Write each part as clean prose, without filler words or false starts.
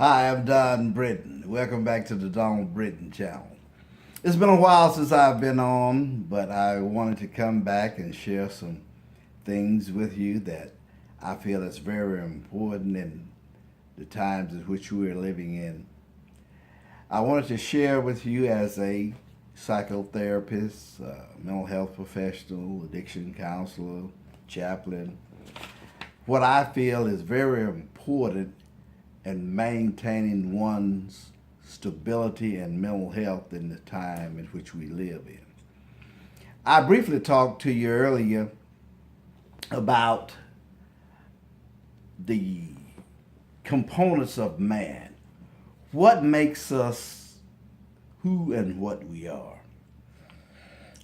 Hi, I'm Don Britton. Welcome back to the Don Britton channel. It's been a while since I've been on, but I wanted to come back and share some things with you that I feel is very important in the times in which we are living in. I wanted to share with you as a psychotherapist, mental health professional, addiction counselor, chaplain, what I feel is very important in maintaining one's stability and mental health in the time in which we live in. I briefly talked to you earlier about the components of man. What makes us who and what we are?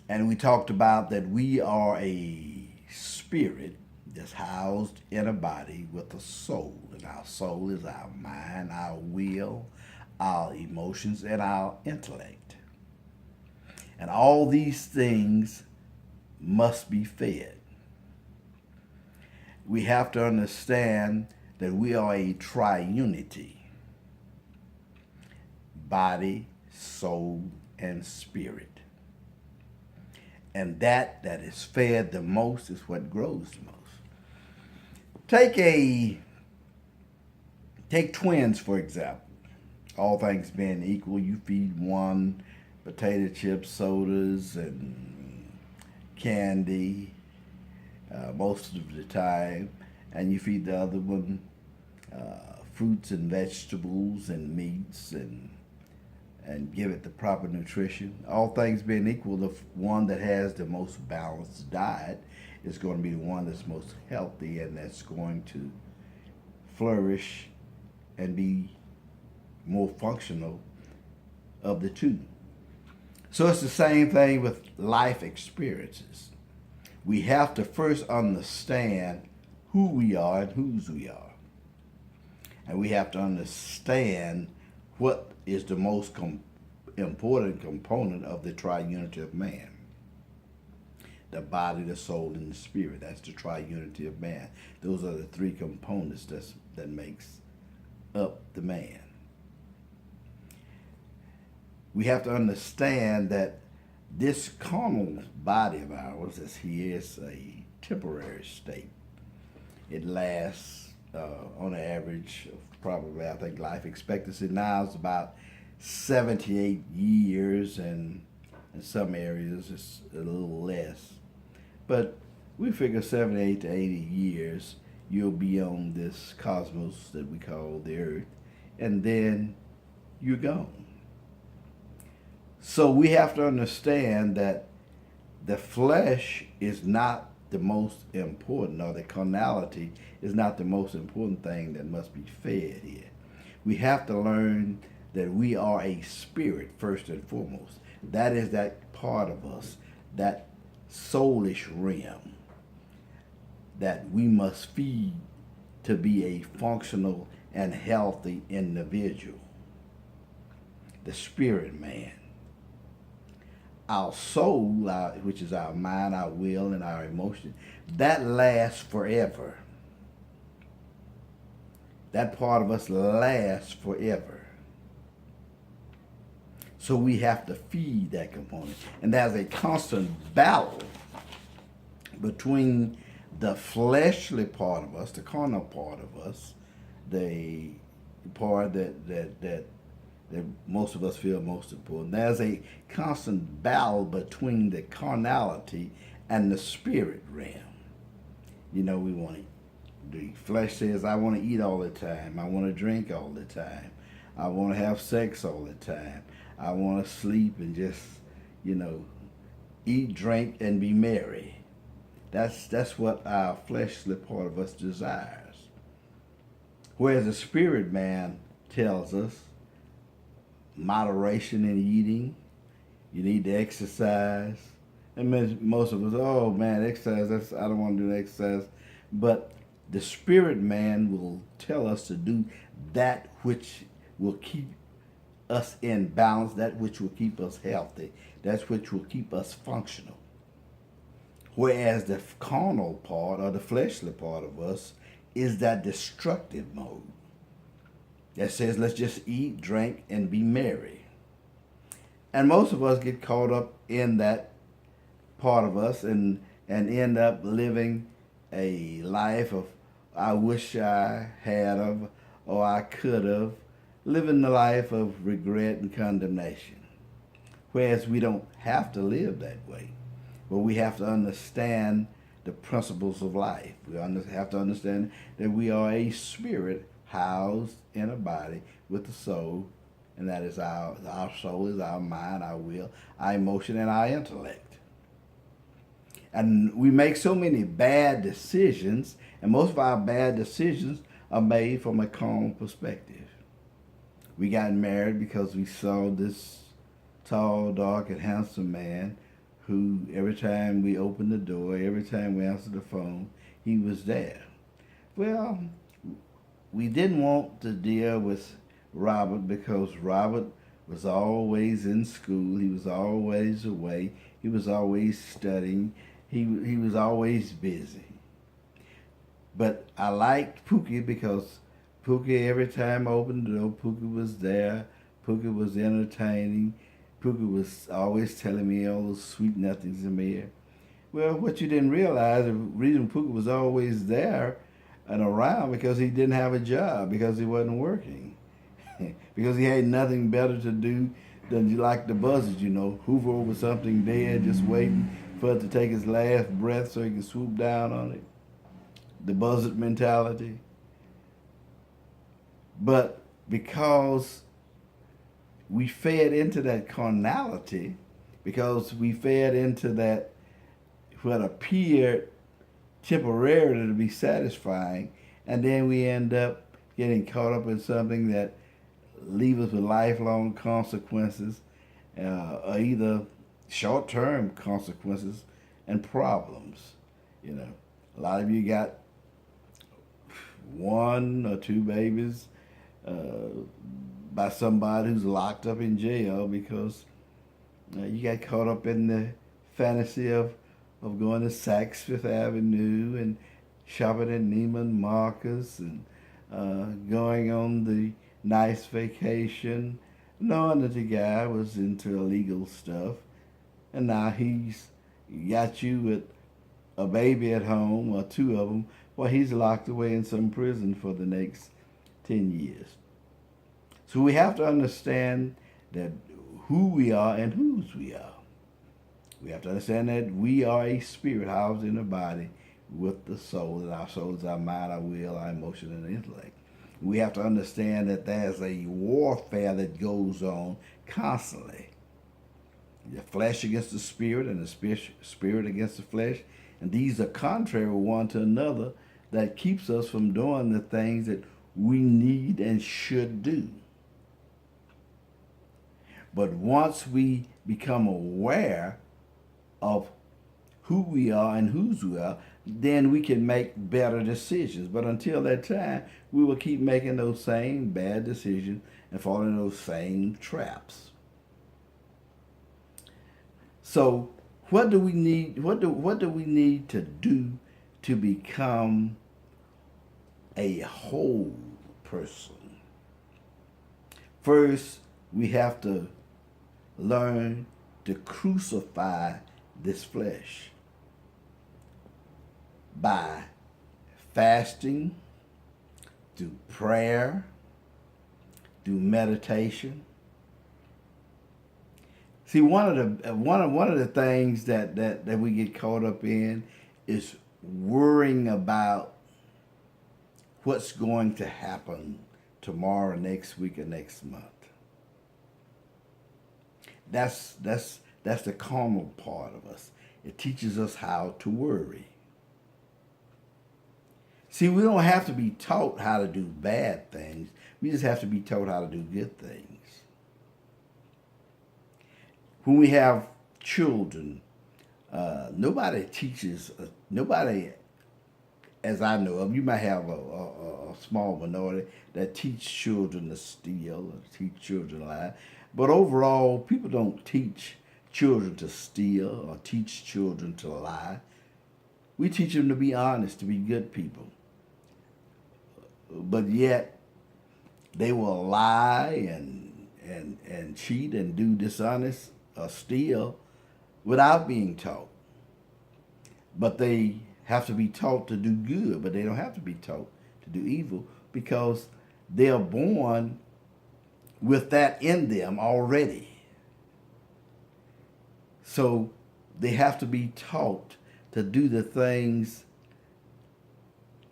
And we talked about that we are a spirit that's housed in a body with a soul. And our soul is our mind, our will, our emotions, and our intellect. And all these things must be fed. We have to understand that we are a triunity: body, soul, and spirit. And that is fed the most is what grows the most. Take twins, for example. All things being equal, you feed one potato chips, sodas, and candy most of the time, and you feed the other one fruits and vegetables and meats and give it the proper nutrition. All things being equal, the one that has the most balanced diet is going to be the one that's most healthy and that's going to flourish and be more functional of the two. So it's the same thing with life experiences. We have to first understand who we are and whose we are. And we have to understand what is the most important component of the triunity of man. The body, the soul, and the spirit. That's the triunity of man. Those are the three components that makes up the man. We have to understand that this carnal body of ours is here is a temporary state. It lasts on an average of probably, I think, life expectancy now is about 78 years, and in some areas it's a little less. But we figure 78 to 80 years you'll be on this cosmos that we call the earth, and then you're gone. So we have to understand that the flesh is not the most important, or the carnality is not the most important thing that must be fed here. We have to learn that we are a spirit first and foremost. That is that part of us, that soulish realm that we must feed to be a functional and healthy individual. The spirit man. Our soul, which is our mind, our will, and our emotion, that lasts forever. That part of us lasts forever. So we have to feed that component. And there's a constant battle between the fleshly part of us, the carnal part of us, the part that most of us feel most important. There's a constant battle between the carnality and the spirit realm. You know, the flesh says, I want to eat all the time. I want to drink all the time. I want to have sex all the time. I want to sleep and just, eat, drink, and be merry. That's what our fleshly part of us desires. Whereas the spirit man tells us moderation in eating, you need to exercise. And most of us, oh man, exercise, I don't want to do exercise. But the spirit man will tell us to do that which will keep us in balance, that which will keep us healthy, that which will keep us functional. Whereas the carnal part or the fleshly part of us is that destructive mode. that says, let's just eat, drink, and be merry. And most of us get caught up in that part of us and end up living a life of, I wish I had of, or I could have, living the life of regret and condemnation. Whereas we don't have to live that way, but we have to understand the principles of life. We have to understand that we are a spirit housed in a body with a soul, and that is our soul is our mind, our will, our emotion, and our intellect. And we make so many bad decisions, and most of our bad decisions are made from a carnal perspective. We got married because we saw this tall, dark, and handsome man who, every time we opened the door, every time we answered the phone, he was there. Well, we didn't want to deal with Robert because Robert was always in school. He was always away. He was always studying. He was always busy. But I liked Pookie because Pookie, every time I opened the door, Pookie was there. Pookie was entertaining. Pookie was always telling me all those sweet nothings in my ear. Well, what you didn't realize, the reason Pookie was always there and around because he didn't have a job, because he wasn't working. Because he had nothing better to do than like the buzzards, hoover over something dead, just waiting for it to take his last breath so he can swoop down on it. The buzzard mentality. But because we fed into that carnality, because we fed into that what appeared temporarily to be satisfying, and then we end up getting caught up in something that leaves us with lifelong consequences, or either short-term consequences and problems. A lot of you got one or two babies by somebody who's locked up in jail because you got caught up in the fantasy of going to Saks Fifth Avenue and shopping at Neiman Marcus and going on the nice vacation, knowing that the guy was into illegal stuff, and now he's got you with a baby at home, or two of them, while he's locked away in some prison for the next 10 years. So we have to understand that who we are and whose we are. We have to understand that we are a spirit housed in a body with the soul, and our soul is our mind, our will, our emotion, and intellect. We have to understand that there's a warfare that goes on constantly. The flesh against the spirit and the spirit against the flesh. And these are contrary one to another that keeps us from doing the things that we need and should do. But once we become aware of who we are and whose we are, then we can make better decisions. But until that time, we will keep making those same bad decisions and falling in those same traps. So what do we need? What do we need to do to become a whole person? First, we have to learn to crucify this flesh by fasting, through prayer, through meditation. See, one of the things that we get caught up in is worrying about what's going to happen tomorrow, next week, or next month. That's the carnal part of us. It teaches us how to worry. See, we don't have to be taught how to do bad things. We just have to be taught how to do good things. When we have children, nobody teaches, nobody, as I know of, you might have a small minority that teach children to steal or teach children to lie. But overall, people don't teach children to steal or teach children to lie. We teach them to be honest, to be good people. But yet, They will lie and cheat and do dishonest or steal without being taught. But they have to be taught to do good, but they don't have to be taught to do evil because they are born with that in them already. So they have to be taught to do the things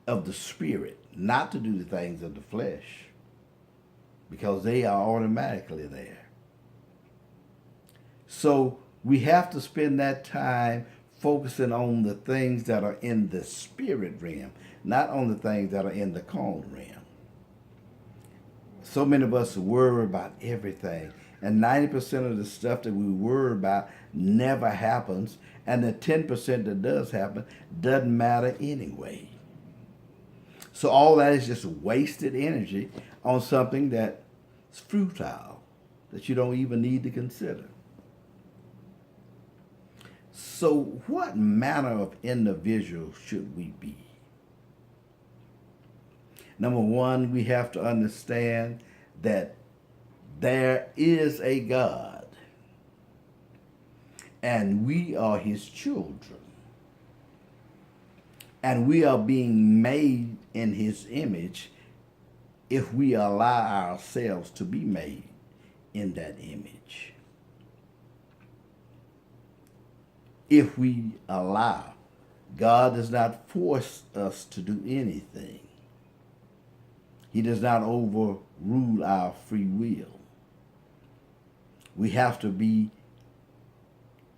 of the Spirit, not to do the things of the flesh, because they are automatically there. So we have to spend that time focusing on the things that are in the spirit realm, not on the things that are in the carnal realm. So many of us worry about everything, and 90% of the stuff that we worry about never happens, and the 10% that does happen doesn't matter anyway. So all that is just wasted energy on something that's futile, that you don't even need to consider. So what manner of individual should we be? Number one, we have to understand that there is a God, and we are his children. And we are being made in his image if we allow ourselves to be made in that image. If we allow, God does not force us to do anything. He does not overrule our free will. We have to be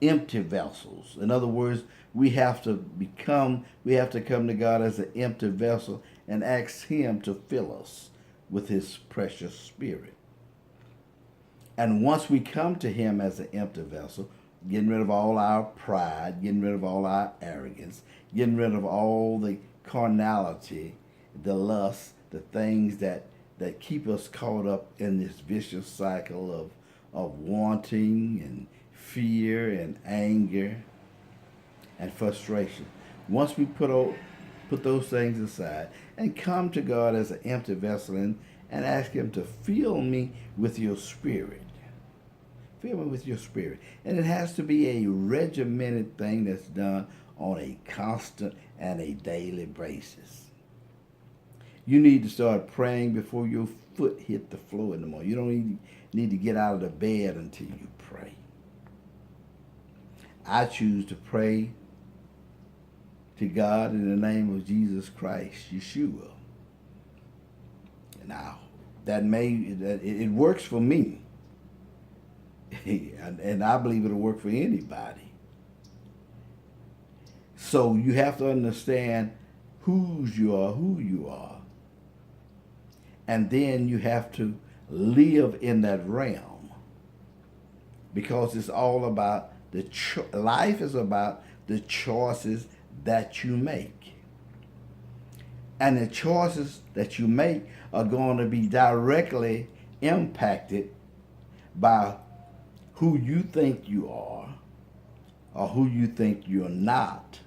empty vessels. In other words, we have to come to God as an empty vessel and ask him to fill us with his precious spirit. And once we come to him as an empty vessel, getting rid of all our pride, getting rid of all our arrogance, getting rid of all the carnality, the lust, the things that keep us caught up in this vicious cycle of wanting and fear and anger and frustration. Once we put those things aside and come to God as an empty vessel and ask him to fill me with your spirit. Fill me with your spirit. And it has to be a regimented thing that's done on a constant and a daily basis. You need to start praying before your foot hit the floor in the morning. You don't need to get out of the bed until you pray. I choose to pray to God in the name of Jesus Christ, Yeshua. Now, it works for me. And I believe it'll work for anybody. So you have to understand who you are. And then you have to live in that realm. Because it's all about life is about the choices that you make. And the choices that you make are going to be directly impacted by who you think you are or who you think you're not.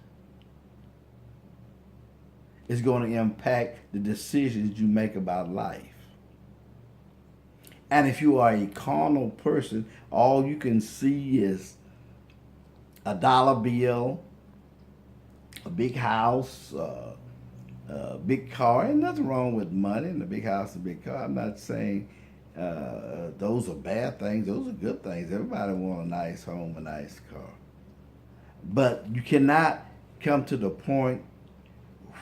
It's going to impact the decisions you make about life. And if you are a carnal person, all you can see is a dollar bill, a big house, a big car. Ain't nothing wrong with money and a big house and a big car. I'm not saying those are bad things. Those are good things. Everybody wants a nice home, a nice car. But you cannot come to the point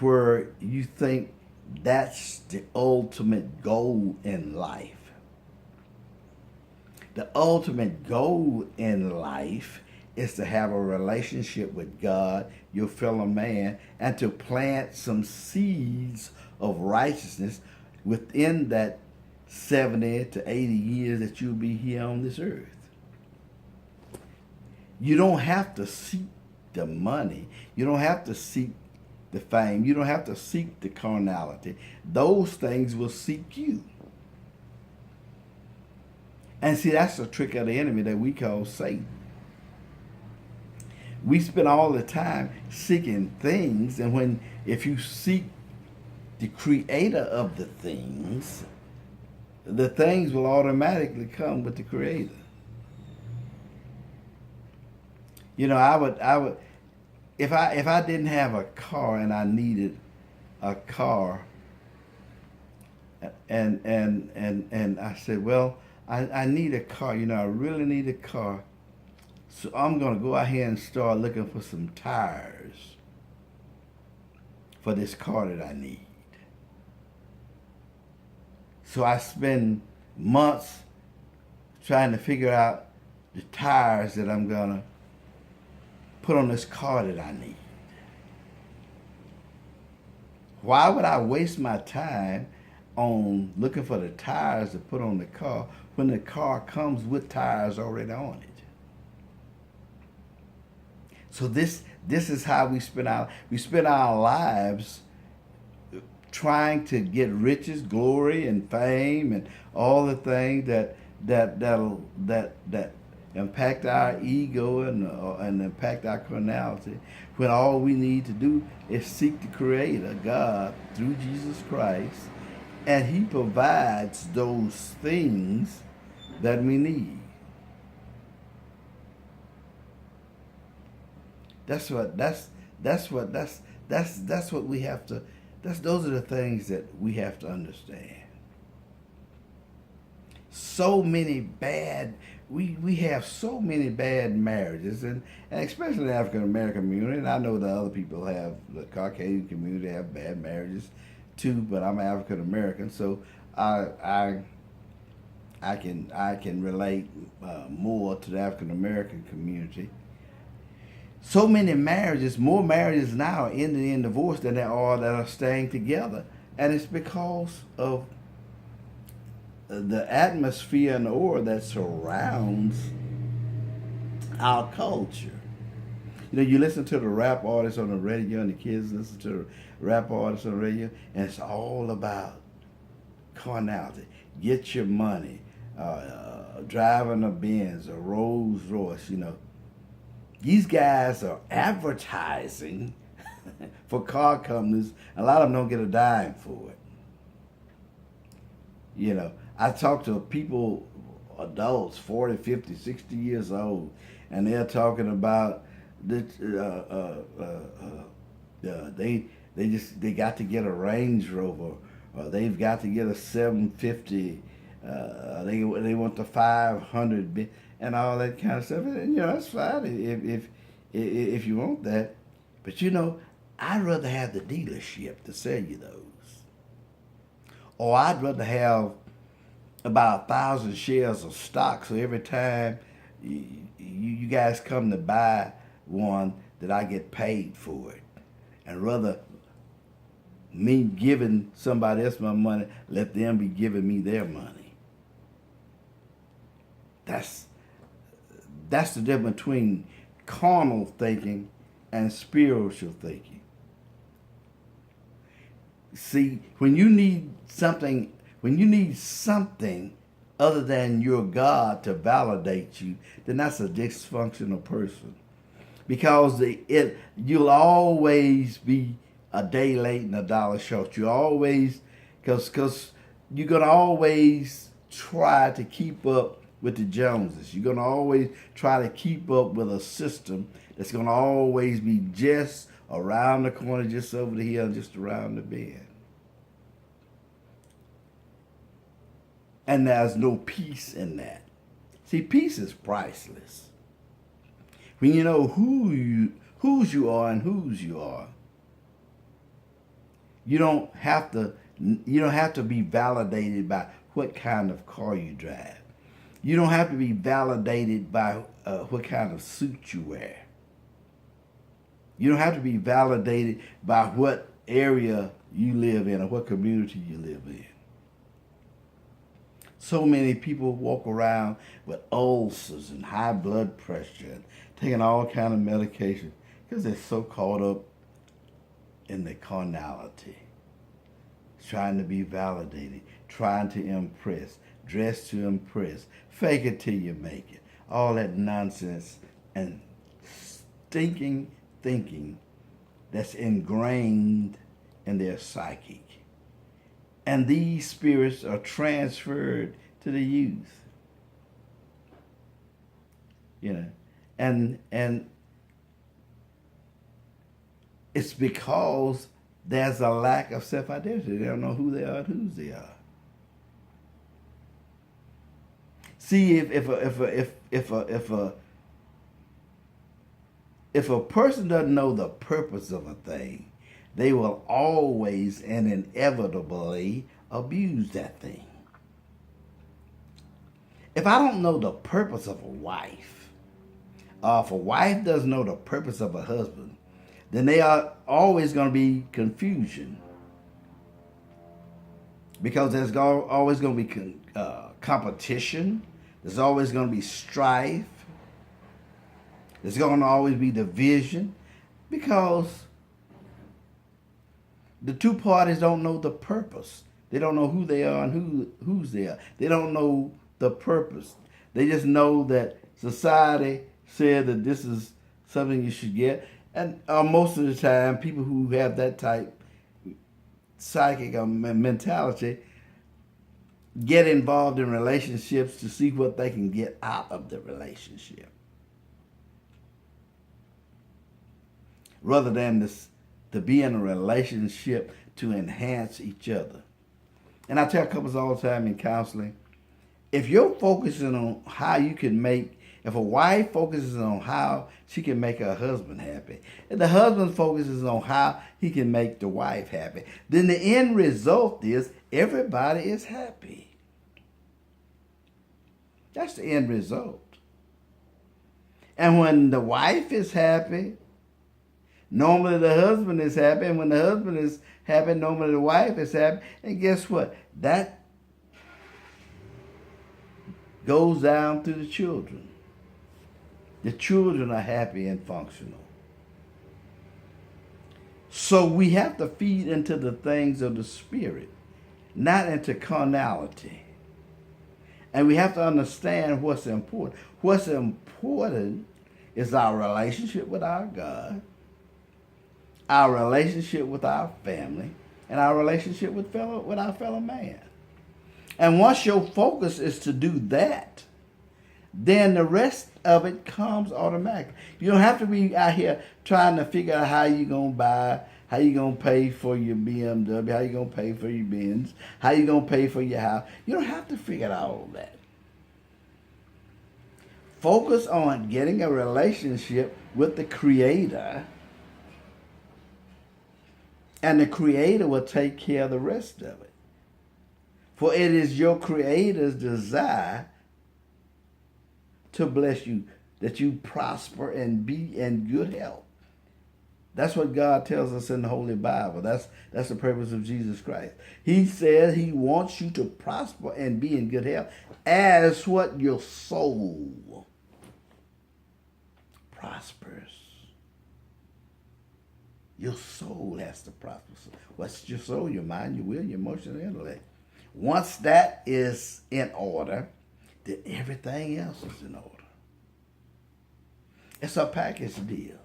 where you think that's the ultimate goal in life. The ultimate goal in life is to have a relationship with God, your fellow man, and to plant some seeds of righteousness within that 70 to 80 years that you'll be here on this earth. You don't have to seek the money. You don't have to seek the fame. You don't have to seek the carnality. Those things will seek you. And see, that's the trick of the enemy that we call Satan. We spend all the time seeking things, and if you seek the creator of the things, the things will automatically come with the Creator. You know, I would, if I didn't have a car and I needed a car, and I said, well, I need a car. You know, I really need a car. So I'm going to go out here and start looking for some tires for this car that I need. So I spend months trying to figure out the tires that I'm going to put on this car that I need. Why would I waste my time on looking for the tires to put on the car when the car comes with tires already on it? So this is how we spend our lives trying to get riches, glory, and fame, and all the things that impact our ego and impact our carnality, when all we need to do is seek the Creator, God, through Jesus Christ, and He provides those things that we need. That's what we have to. Those are the things that we have to understand. So many bad. We have so many bad marriages, and especially in the African American community. And I know that other people have, the Caucasian community have bad marriages too. But I'm African American, so I can relate more to the African American community. So many marriages, more marriages now are ending in divorce than there are that are staying together. And it's because of the atmosphere and the aura that surrounds our culture. You know, you listen to the rap artists on the radio, and the kids listen to the rap artists on the radio, and it's all about carnality. Get your money, driving a Benz, a Rolls Royce, you know. These guys are advertising for car companies. A lot of them don't get a dime for it. You know, I talk to people, adults, 40, 50, 60 years old, and they're talking about this, they got to get a Range Rover, or they've got to get a 750. They want the 500. And all that kind of stuff, and you know, that's fine if you want that. But you know, I'd rather have the dealership to sell you those, or I'd rather have about 1,000 shares of stock, so every time you guys come to buy one, that I get paid for it, and rather me giving somebody else my money, let them be giving me their money. That's the difference between carnal thinking and spiritual thinking. See, when you need something other than your God to validate you, then that's a dysfunctional person. Because you'll always be a day late and a dollar short. You always, because you're going to always try to keep up with the Joneses. You're going to always try to keep up with a system that's going to always be just around the corner, just over the hill, just around the bend. And there's no peace in that. See, peace is priceless. When you know whose you are and whose you are, you don't have to be validated by what kind of car you drive. You don't have to be validated by what kind of suit you wear. You don't have to be validated by what area you live in or what community you live in. So many people walk around with ulcers and high blood pressure and taking all kind of medication because they're so caught up in the carnality, trying to be validated, trying to impress, dress to impress, fake it till you make it. All that nonsense and stinking thinking that's ingrained in their psyche. And these spirits are transferred to the youth. You know, and it's because there's a lack of self-identity. They don't know who they are and whose they are. See, if a person doesn't know the purpose of a thing, they will always and inevitably abuse that thing. If I don't know the purpose of a wife, if a wife doesn't know the purpose of a husband, then they are always going to be confusion. Because there's always going to be competition. There's always going to be strife. There's going to always be division. Because the two parties don't know the purpose. They don't know who they are and whose they are. They don't know the purpose. They just know that society said that this is something you should get. And most of the time, people who have that type psychic mentality get involved in relationships to see what they can get out of the relationship, rather than to be in a relationship to enhance each other. And I tell couples all the time in counseling, if you're focusing on how you can make, if a wife focuses on how she can make her husband happy, and the husband focuses on how he can make the wife happy, then the end result is everybody is happy. That's the end result. And when the wife is happy, normally the husband is happy. And when the husband is happy, normally the wife is happy. And guess what? That goes down to the children. The children are happy and functional. So we have to feed into the things of the Spirit, not into carnality. And we have to understand what's important. What's important is our relationship with our God, our relationship with our family, and our relationship with our fellow man. And once your focus is to do that, then the rest of it comes automatically. You don't have to be out here trying to figure out how you're going to buy, how you're going to pay for your BMW, how you're going to pay for your Benz, how you're going to pay for your house. You don't have to figure out all that. Focus on getting a relationship with the Creator, and the Creator will take care of the rest of it. For it is your Creator's desire to bless you, that you prosper and be in good health. That's what God tells us in the Holy Bible. That's the purpose of Jesus Christ. He says He wants you to prosper and be in good health as what your soul prospers. Your soul has to prosper. What's your soul? Your mind, your will, your emotion, and intellect. Once that is in order, then everything else is in order. It's a package deal.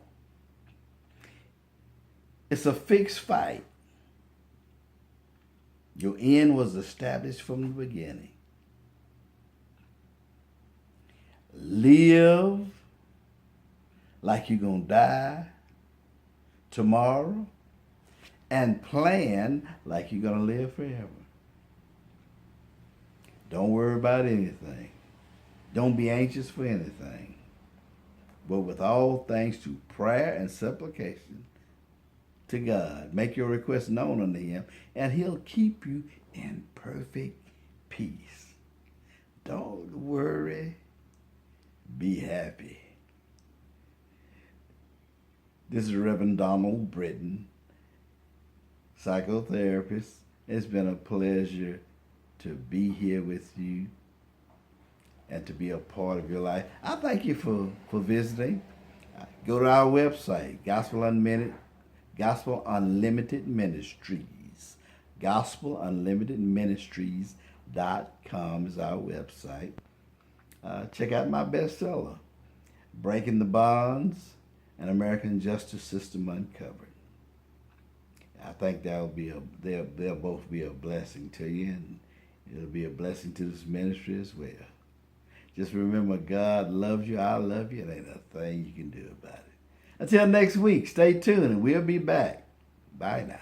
It's a fixed fight. Your end was established from the beginning. Live like you're going to die tomorrow, and plan like you're going to live forever. Don't worry about anything. Don't be anxious for anything. But with all things through prayer and supplication to God, make your requests known unto Him, and He'll keep you in perfect peace. Don't worry. Be happy. This is Reverend Donald Britton, psychotherapist. It's been a pleasure to be here with you and to be a part of your life. I thank you for visiting. Go to our website, Gospel Unlimited Ministries. GospelUnlimitedMinistries.com is our website. Check out my bestseller, Breaking the Bonds, An American Justice System Uncovered. I think they'll both be a blessing to you, and it'll be a blessing to this ministry as well. Just remember, God loves you. I love you. There ain't a thing you can do about it. Until next week, stay tuned, and we'll be back. Bye now.